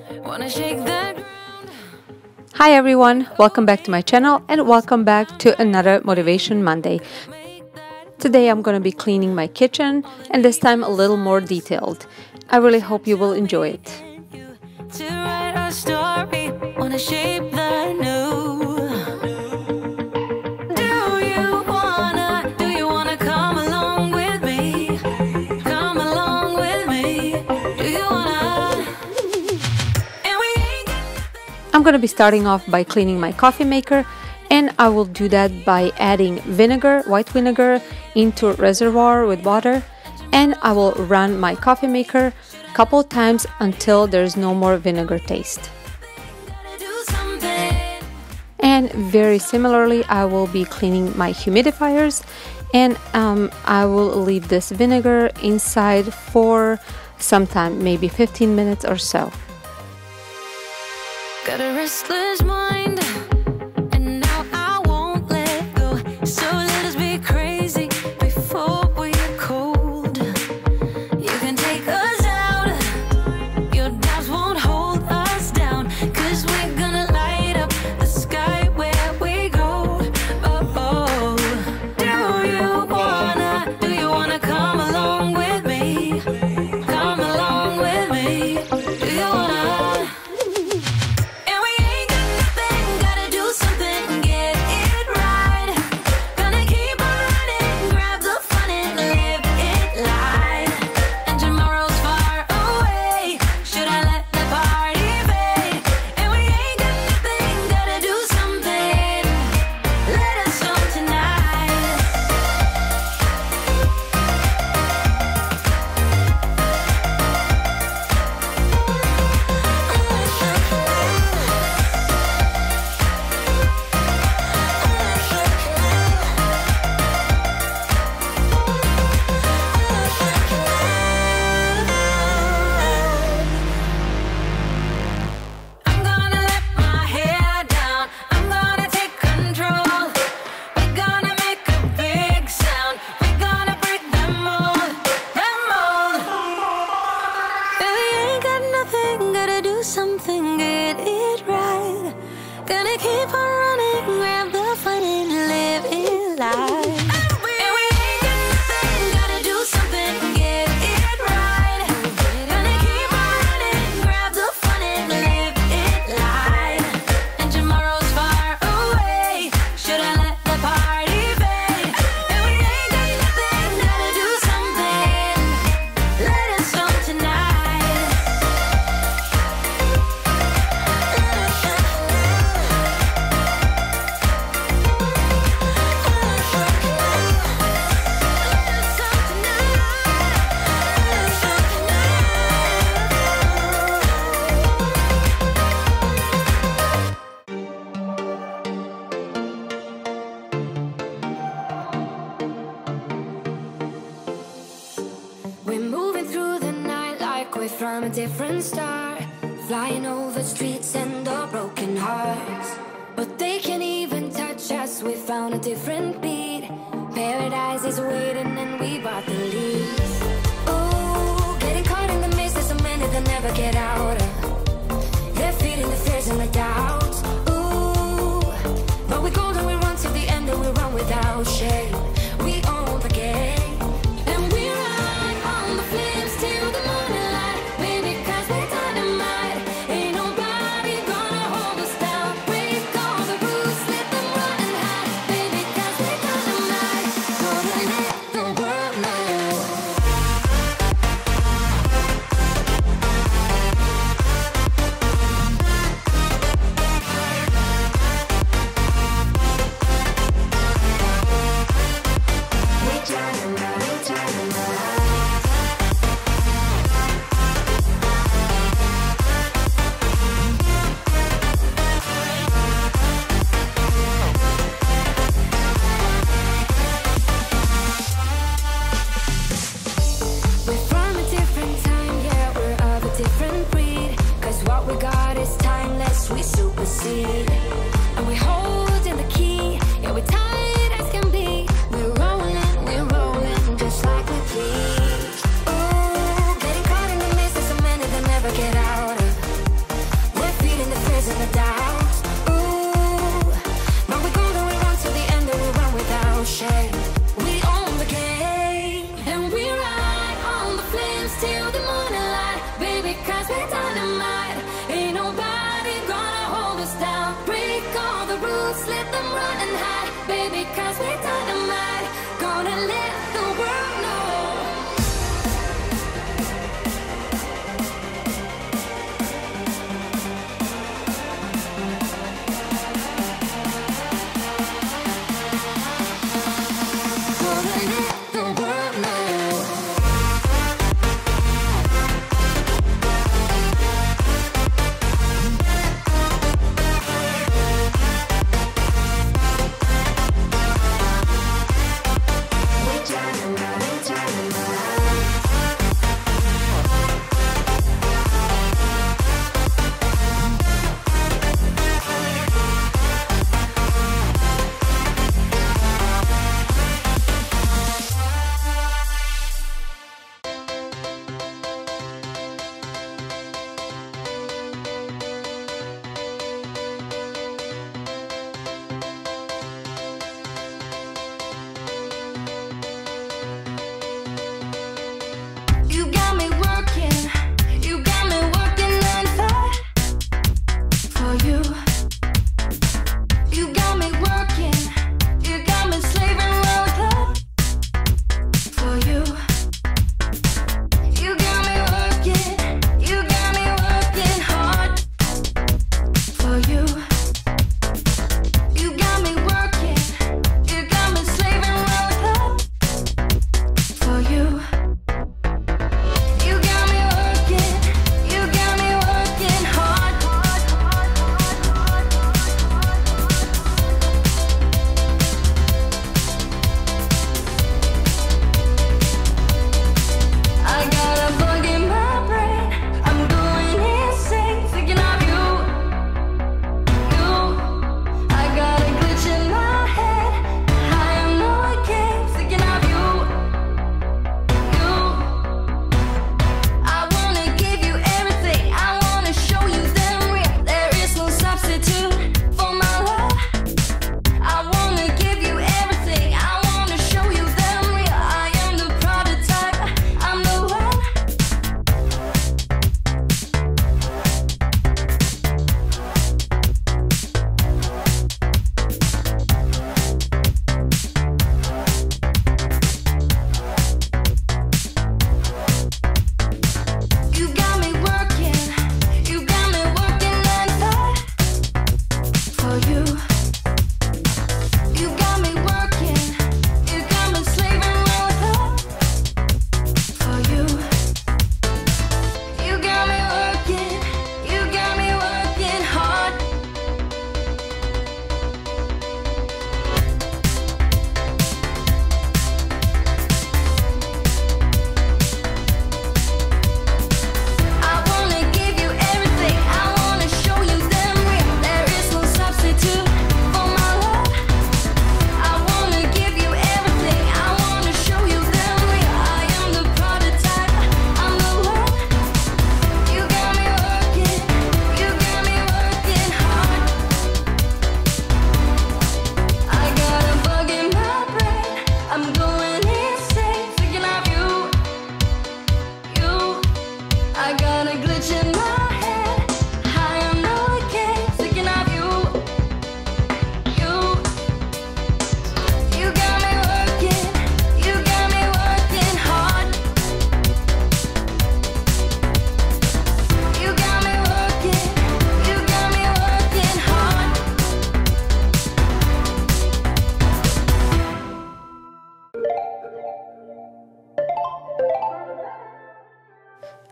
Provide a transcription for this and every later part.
Wanna shake that ground. Hi everyone, welcome back to my channel and welcome back to another Motivation Monday. Today I'm going to be cleaning my kitchen and this time a little more detailed. I really hope you will enjoy it. To write our story, wanna shape the new. Do you wanna come along with me? Come along with me. Do you wanna? And we ain't got nothing. I'm going to be starting off by cleaning my coffee maker, and I will do that by adding vinegar, white vinegar, into a reservoir with water, and I will run my coffee maker a couple times until there's no more vinegar taste. Gotta do something. And very similarly, I will be cleaning my humidifiers, and I will leave this vinegar inside for some time, maybe 15 minutes or so. Got a restless mind, and now I won't let go. So let us be crazy before we are cold. You can take us out, your doubts won't hold us down, 'cause we're gonna light up the sky where we go. Oh, do you wanna come along with me? Come along with me. Do you wanna? Something, get it right. Gonna keep on running, grab the fun and live it life. And we ain't got nothing, gotta do something, get it right. Gonna keep on running, grab the fun and live it life. And tomorrow's far away, should I let the party fade? And we ain't got nothing, gotta do something, let it snow tonight. We're moving through the night like we're from a different star, flying over streets and our broken hearts. But they can't even touch us, we found a different beat. Paradise is waiting and we bought the lead. Oh, getting caught in the mist, there's so many that never get out of. They're feeding the fears and the doubts. Ooh, but we're golden, we run till the end and we run without shame. We own the game.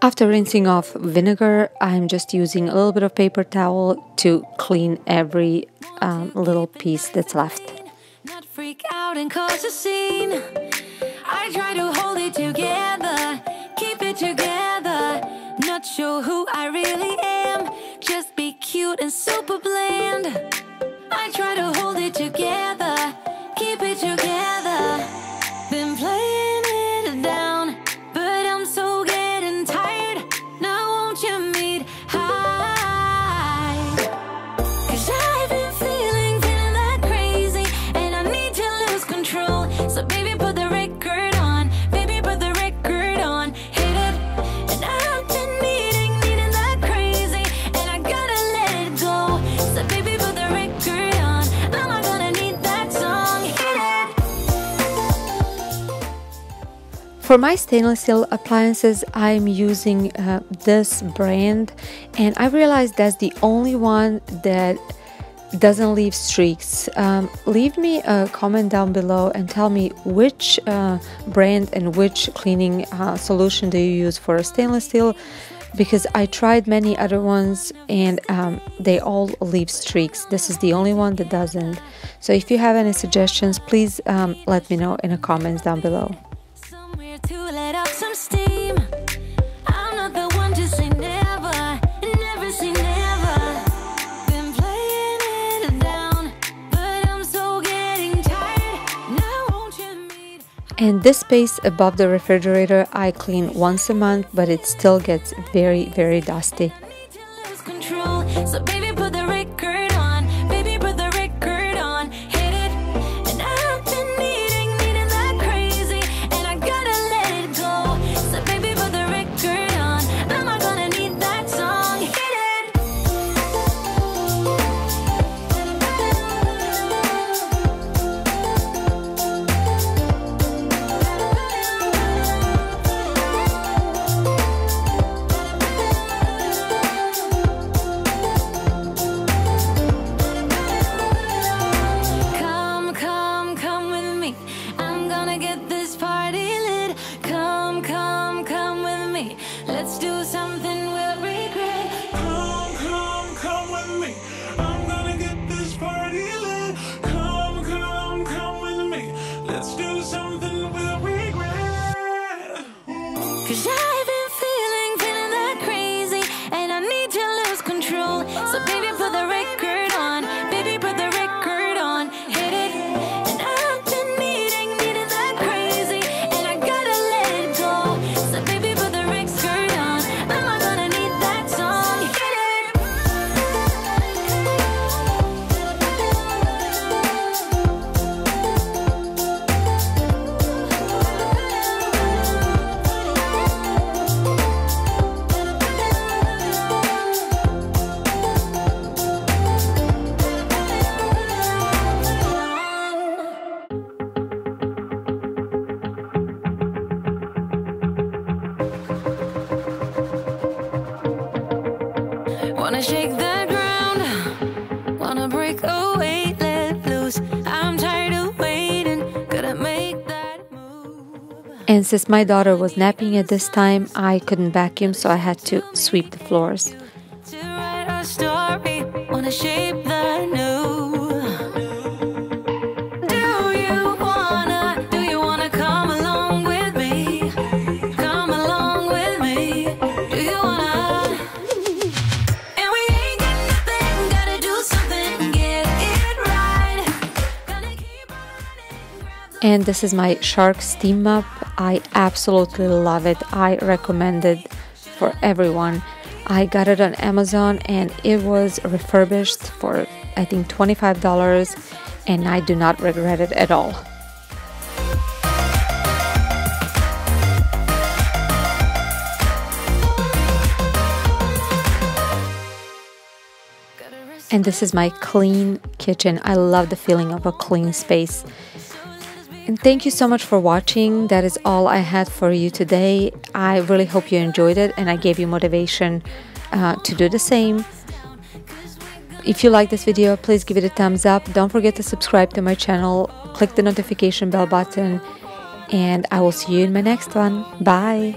After rinsing off vinegar, I'm just using a little bit of paper towel to clean every little piece that's left. Not freak out and cause a scene. I try to hold it together, keep it together. Not sure who I really am, just be cute and super bland. I try to hold it together, keep it together. Been playing it down, but I'm so getting tired. Now won't you meet high? 'Cause I've been feeling that crazy, and I need to lose control. So baby, put the record on, baby, put the record on, hit it. And I've been needing that crazy, and I gotta let it go. So baby, put the record on, I'm not gonna need that song, hit it. For my stainless steel appliances, I'm using this brand, and I realized that's the only one that doesn't leave streaks. Leave me a comment down below and tell me which brand and which cleaning solution do you use for stainless steel, because I tried many other ones and they all leave streaks. This is the only one that doesn't. So if you have any suggestions, please let me know in the comments down below. Somewhere to let out some steam. I'm not the one to say never, never say never. Been playing it down, but I'm so getting tired. Now won't you meet? And this space above the refrigerator I clean once a month, but it still gets very, very dusty. Need to lose control. So baby, put the record on, baby, put the record on, hit it. And I've been needing that crazy, and I gotta let it go. So baby, put the record on, I'm not gonna need that song, hit it. Come with me. I'm gonna get this party lit. Come with me. Let's do something we'll regret. Come with me. I'm gonna get this party lit. Come with me. Let's do something we'll regret. 'Cause I've been feeling that crazy, and I need to lose control. So baby, put the record on, baby, put the record on, hit it. And I've been needing that crazy, and I gotta let it go. So baby, put the record on, I'm not gonna need that song, hit it. Wanna shake the ground, wanna break away, let loose. I'm tired of waiting, gotta make that move. And since my daughter was napping at this time, I couldn't vacuum, so I had to sweep the floors. To write our story, wanna shape the new. Do you wanna come along with me? Come along with me. Do you wanna? And we ain't got nothing, gotta do something, get it right. Gonna keep running. And this is my shark steam mop. I absolutely love it. I recommend it for everyone. I got it on Amazon and it was refurbished for I think $25, and I do not regret it at all. And this is my clean kitchen. I love the feeling of a clean space. And thank you so much for watching. That is all I had for you today. I really hope you enjoyed it and I gave you motivation to do the same. If you like this video, please give it a thumbs up. Don't forget to subscribe to my channel. Click the notification bell button. And I will see you in my next one. Bye.